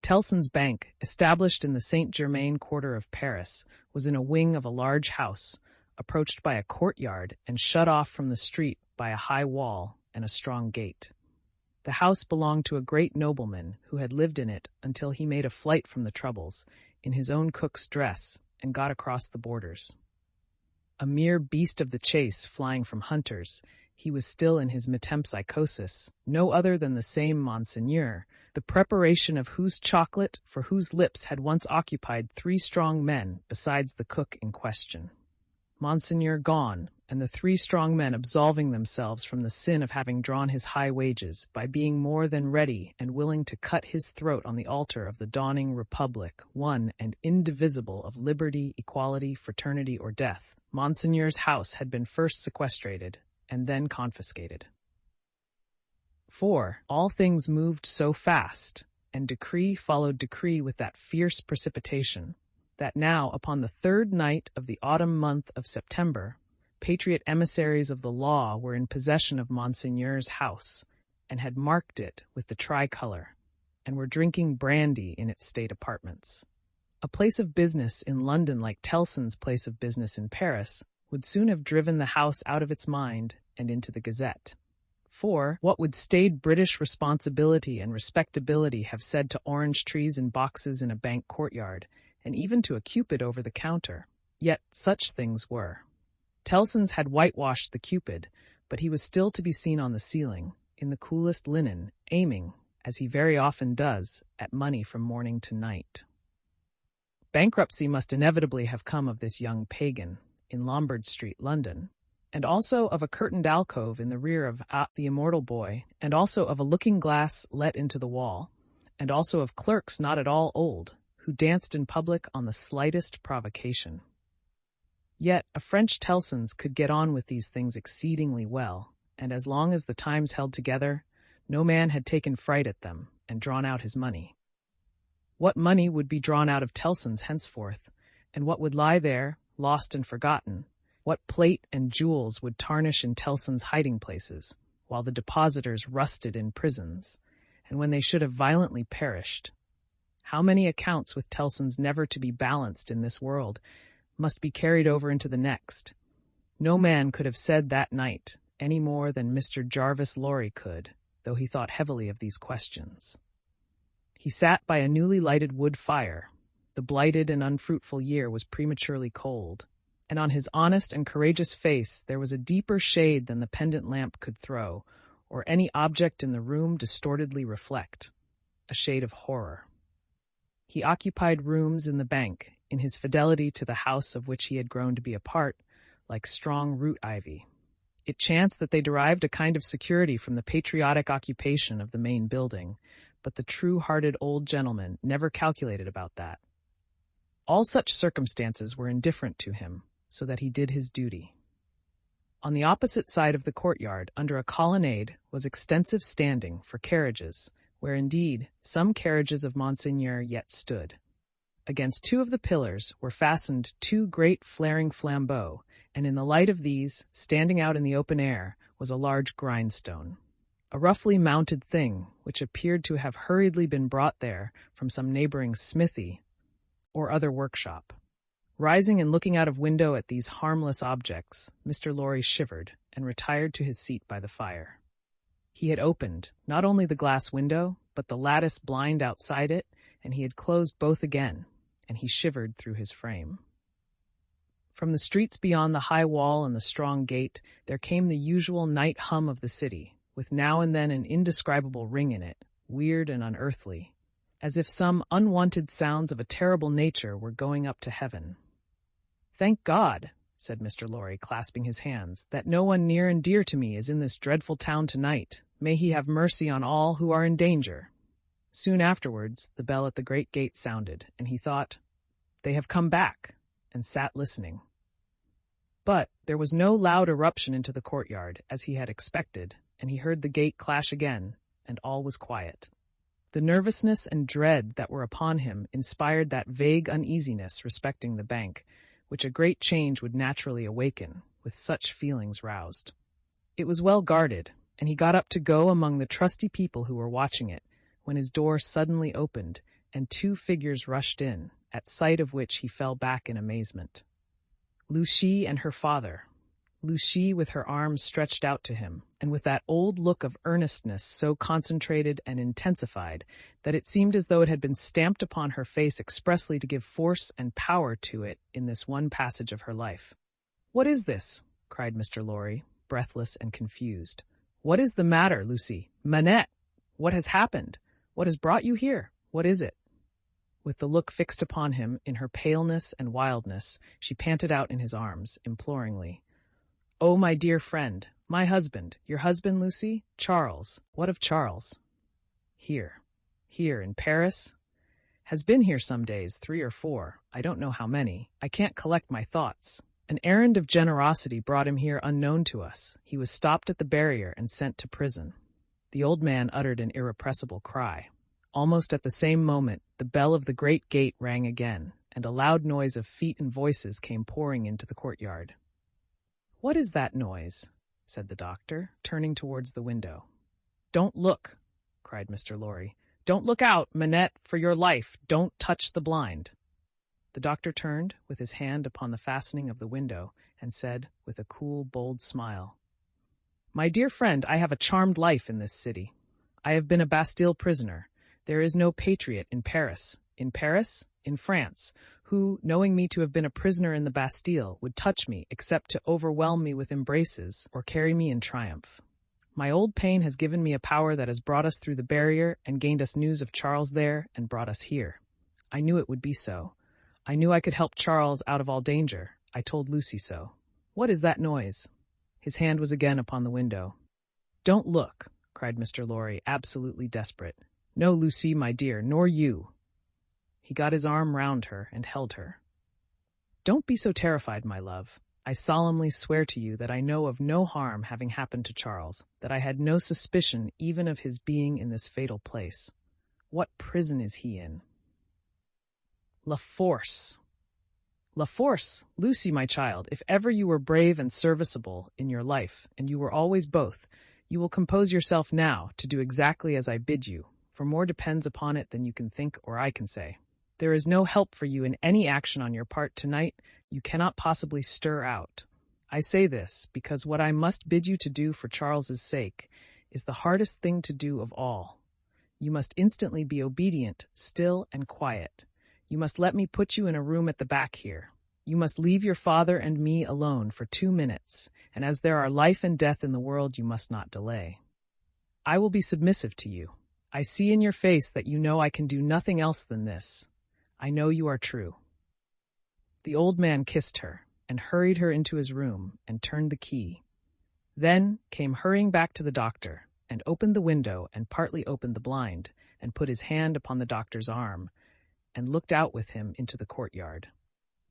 Tellson's bank, established in the Saint-Germain quarter of Paris, was in a wing of a large house, approached by a courtyard and shut off from the street by a high wall and a strong gate. The house belonged to a great nobleman who had lived in it until he made a flight from the troubles, in his own cook's dress, and got across the borders. A mere beast of the chase flying from hunters, he was still in his metempsychosis, no other than the same Monseigneur, the preparation of whose chocolate for whose lips had once occupied 3 strong men besides the cook in question. Monseigneur gone, and the 3 strong men absolving themselves from the sin of having drawn his high wages by being more than ready and willing to cut his throat on the altar of the dawning republic, one and indivisible of liberty, equality, fraternity, or death. Monseigneur's house had been first sequestrated and then confiscated. For all things moved so fast, and decree followed decree with that fierce precipitation, that now, upon the 3rd night of the autumn month of September, patriot emissaries of the law were in possession of Monseigneur's house, and had marked it with the tricolor, and were drinking brandy in its state apartments. A place of business in London like Tellson's place of business in Paris would soon have driven the house out of its mind and into the Gazette. For what would staid British responsibility and respectability have said to orange trees in boxes in a bank courtyard, and even to a Cupid over the counter? Yet such things were. Tellson's had whitewashed the Cupid, but he was still to be seen on the ceiling, in the coolest linen, aiming, as he very often does, at money from morning to night. Bankruptcy must inevitably have come of this young pagan, in Lombard Street, London, and also of a curtained alcove in the rear of the immortal boy, and also of a looking-glass let into the wall, and also of clerks not at all old, who danced in public on the slightest provocation. Yet a French Tellson's could get on with these things exceedingly well, and as long as the times held together, no man had taken fright at them and drawn out his money. What money would be drawn out of Tellson's henceforth, and what would lie there, lost and forgotten? What plate and jewels would tarnish in Tellson's hiding places, while the depositors rusted in prisons, and when they should have violently perished? How many accounts with Tellson's never to be balanced in this world must be carried over into the next? No man could have said that night, any more than Mr. Jarvis Lorry could, though he thought heavily of these questions. He sat by a newly lighted wood fire. The blighted and unfruitful year was prematurely cold, and on his honest and courageous face there was a deeper shade than the pendant lamp could throw, or any object in the room distortedly reflect, a shade of horror. He occupied rooms in the bank, in his fidelity to the house of which he had grown to be a part, like strong root ivy. It chanced that they derived a kind of security from the patriotic occupation of the main building, but the true-hearted old gentleman never calculated about that. All such circumstances were indifferent to him, so that he did his duty. On the opposite side of the courtyard, under a colonnade, was extensive standing for carriages, where indeed some carriages of Monseigneur yet stood. Against 2 of the pillars were fastened 2 great flaring flambeaux, and in the light of these, standing out in the open air, was a large grindstone, a roughly mounted thing which appeared to have hurriedly been brought there from some neighboring smithy or other workshop. Rising and looking out of window at these harmless objects, Mr. Lorry shivered and retired to his seat by the fire. He had opened not only the glass window, but the lattice blind outside it, and he had closed both again, and he shivered through his frame. From the streets beyond the high wall and the strong gate, there came the usual night hum of the city, with now and then an indescribable ring in it, weird and unearthly, as if some unwanted sounds of a terrible nature were going up to heaven. "Thank God," said Mr. Lorry, clasping his hands, "that no one near and dear to me is in this dreadful town tonight. May he have mercy on all who are in danger." Soon afterwards, the bell at the great gate sounded, and he thought, "They have come back," and sat listening. But there was no loud eruption into the courtyard, as he had expected, and he heard the gate clash again, and all was quiet. The nervousness and dread that were upon him inspired that vague uneasiness respecting the bank, which a great change would naturally awaken, with such feelings roused. It was well guarded, and he got up to go among the trusty people who were watching it, when his door suddenly opened, and two figures rushed in, at sight of which he fell back in amazement. Lucy and her father. Lucy with her arms stretched out to him, and with that old look of earnestness so concentrated and intensified that it seemed as though it had been stamped upon her face expressly to give force and power to it in this one passage of her life. "What is this?" cried Mr. Lorry, breathless and confused. "What is the matter, Lucy? Manette! What has happened? What has brought you here? What is it?" With the look fixed upon him, in her paleness and wildness, she panted out in his arms, imploringly. "Oh, my dear friend, my husband, your husband, Lucy? Charles. What of Charles?" "Here. Here, in Paris? Has been here some days, 3 or 4, I don't know how many. I can't collect my thoughts. An errand of generosity brought him here unknown to us. He was stopped at the barrier and sent to prison." The old man uttered an irrepressible cry. Almost at the same moment, the bell of the great gate rang again, and a loud noise of feet and voices came pouring into the courtyard. "What is that noise?" said the doctor, turning towards the window. "Don't look," cried Mr. Lorry. "Don't look out, Manette, for your life. Don't touch the blind." The doctor turned, with his hand upon the fastening of the window, and said, with a cool, bold smile, "My dear friend, I have a charmed life in this city. I have been a Bastille prisoner. There is no patriot in Paris. In Paris? In France, who, knowing me to have been a prisoner in the Bastille, would touch me except to overwhelm me with embraces or carry me in triumph. My old pain has given me a power that has brought us through the barrier and gained us news of Charles there and brought us here. I knew it would be so. I knew I could help Charles out of all danger. I told Lucy so. What is that noise?" His hand was again upon the window. "Don't look," cried Mr. Lorry, absolutely desperate. "No, Lucy, my dear, nor you." He got his arm round her and held her. "Don't be so terrified, my love. I solemnly swear to you that I know of no harm having happened to Charles, that I had no suspicion even of his being in this fatal place. What prison is he in?" "La Force. La Force, Lucy, my child, if ever you were brave and serviceable in your life, and you were always both, you will compose yourself now to do exactly as I bid you, for more depends upon it than you can think or I can say. There is no help for you in any action on your part tonight. You cannot possibly stir out. I say this because what I must bid you to do for Charles's sake is the hardest thing to do of all. You must instantly be obedient, still, and quiet. You must let me put you in a room at the back here. You must leave your father and me alone for 2 minutes, and as there are life and death in the world, you must not delay. I will be submissive to you. I see in your face that you know I can do nothing else than this. I know you are true." The old man kissed her, and hurried her into his room, and turned the key. Then came hurrying back to the doctor, and opened the window, and partly opened the blind, and put his hand upon the doctor's arm, and looked out with him into the courtyard.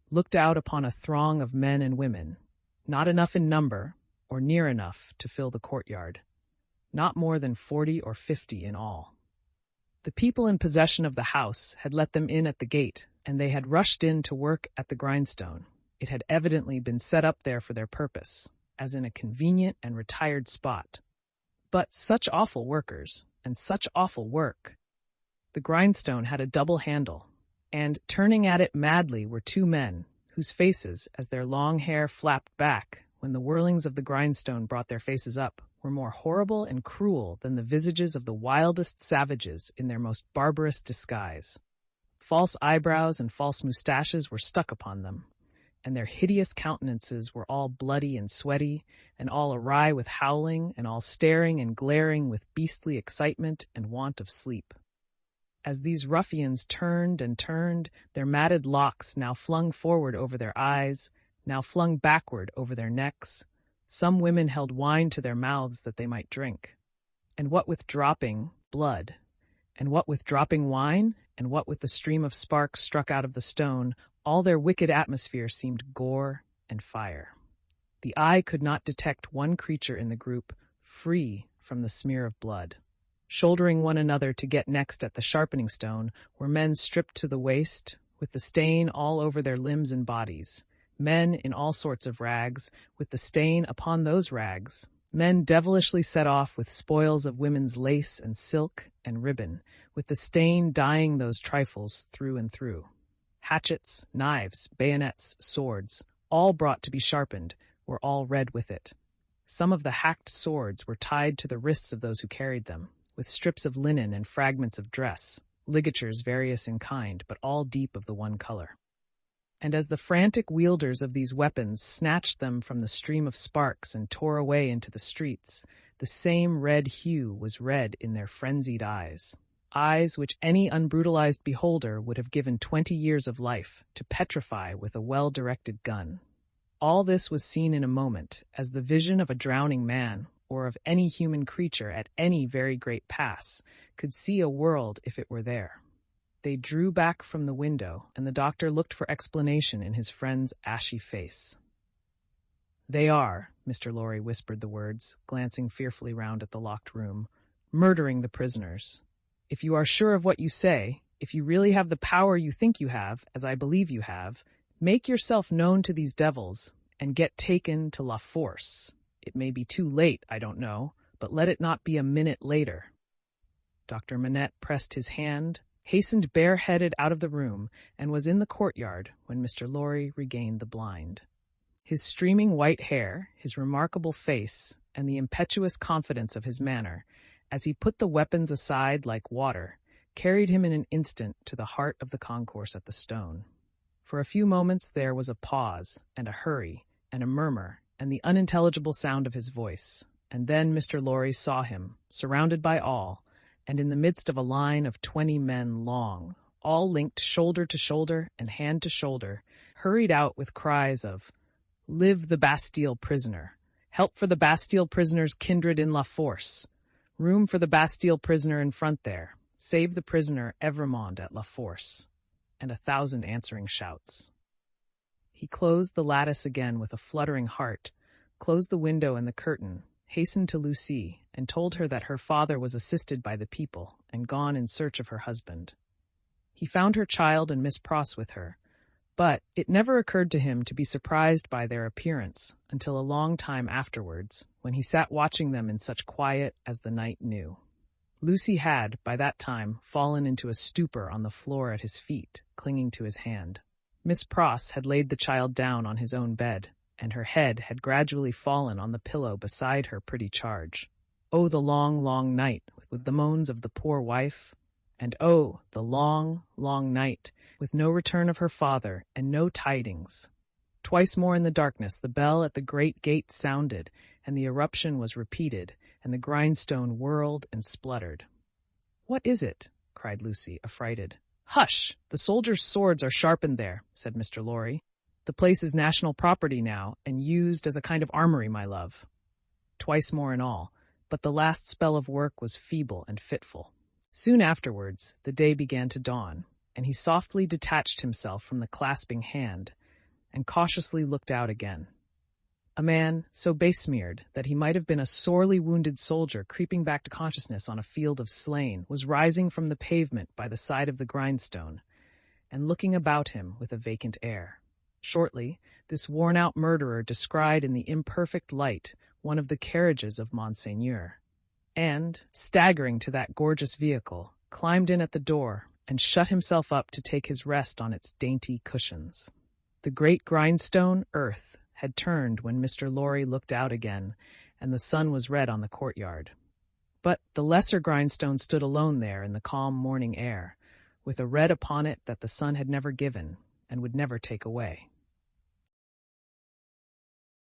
Looked out upon a throng of men and women, not enough in number, or near enough to fill the courtyard. Not more than 40 or 50 in all. The people in possession of the house had let them in at the gate, and they had rushed in to work at the grindstone. It had evidently been set up there for their purpose, as in a convenient and retired spot. But such awful workers, and such awful work! The grindstone had a double handle, and turning at it madly were 2 men, whose faces, as their long hair flapped back when the whirlings of the grindstone brought their faces up, were more horrible and cruel than the visages of the wildest savages in their most barbarous disguise. False eyebrows and false moustaches were stuck upon them, and their hideous countenances were all bloody and sweaty, and all awry with howling, and all staring and glaring with beastly excitement and want of sleep. As these ruffians turned and turned, their matted locks now flung forward over their eyes, now flung backward over their necks, some women held wine to their mouths that they might drink. And what with dropping blood, and what with dropping wine, and what with the stream of sparks struck out of the stone, all their wicked atmosphere seemed gore and fire. The eye could not detect one creature in the group free from the smear of blood. Shouldering one another to get next at the sharpening stone were men stripped to the waist, with the stain all over their limbs and bodies, men in all sorts of rags, with the stain upon those rags, men devilishly set off with spoils of women's lace and silk and ribbon, with the stain dyeing those trifles through and through. Hatchets, knives, bayonets, swords, all brought to be sharpened, were all red with it. Some of the hacked swords were tied to the wrists of those who carried them, with strips of linen and fragments of dress, ligatures various in kind, but all deep of the one color. And as the frantic wielders of these weapons snatched them from the stream of sparks and tore away into the streets, the same red hue was red in their frenzied eyes, eyes which any unbrutalized beholder would have given 20 years of life to petrify with a well-directed gun. All this was seen in a moment, as the vision of a drowning man, or of any human creature at any very great pass, could see a world if it were there. They drew back from the window, and the doctor looked for explanation in his friend's ashy face. "They are," Mr. Lorry whispered the words, glancing fearfully round at the locked room, "murdering the prisoners. If you are sure of what you say, if you really have the power you think you have, as I believe you have, make yourself known to these devils, and get taken to La Force. It may be too late, I don't know, but let it not be a minute later." Dr. Manette pressed his hand, hastened bareheaded out of the room, and was in the courtyard when Mr. Lorry regained the blind. His streaming white hair, his remarkable face, and the impetuous confidence of his manner, as he put the weapons aside like water, carried him in an instant to the heart of the concourse at the stone. For a few moments there was a pause, and a hurry, and a murmur, and the unintelligible sound of his voice, and then Mr. Lorry saw him, surrounded by all, and in the midst of a line of 20 men long, all linked shoulder to shoulder and hand to shoulder, hurried out with cries of, "Live the Bastille prisoner! Help for the Bastille prisoner's kindred in La Force! Room for the Bastille prisoner in front there! Save the prisoner Evremond at La Force!" And 1,000 answering shouts. He closed the lattice again with a fluttering heart, closed the window and the curtain, hastened to Lucie, and told her that her father was assisted by the people and gone in search of her husband. He found her child and Miss Pross with her, but it never occurred to him to be surprised by their appearance until a long time afterwards, when he sat watching them in such quiet as the night knew. Lucie had, by that time, fallen into a stupor on the floor at his feet, clinging to his hand. Miss Pross had laid the child down on his own bed, and her head had gradually fallen on the pillow beside her pretty charge. Oh, the long, long night, with the moans of the poor wife, and oh, the long, long night, with no return of her father, and no tidings. Twice more in the darkness the bell at the great gate sounded, and the eruption was repeated, and the grindstone whirled and spluttered. "What is it?" cried Lucie, affrighted. "Hush! The soldiers' swords are sharpened there," said Mr. Lorry. "The place is national property now, and used as a kind of armory, my love." Twice more in all, but the last spell of work was feeble and fitful. Soon afterwards, the day began to dawn, and he softly detached himself from the clasping hand, and cautiously looked out again. A man, so besmeared that he might have been a sorely wounded soldier creeping back to consciousness on a field of slain, was rising from the pavement by the side of the grindstone, and looking about him with a vacant air. Shortly, this worn-out murderer descried in the imperfect light one of the carriages of Monseigneur, and, staggering to that gorgeous vehicle, climbed in at the door and shut himself up to take his rest on its dainty cushions. The great grindstone, earth, had turned when Mr. Lorry looked out again, and the sun was red on the courtyard. But the lesser grindstone stood alone there in the calm morning air, with a red upon it that the sun had never given and would never take away.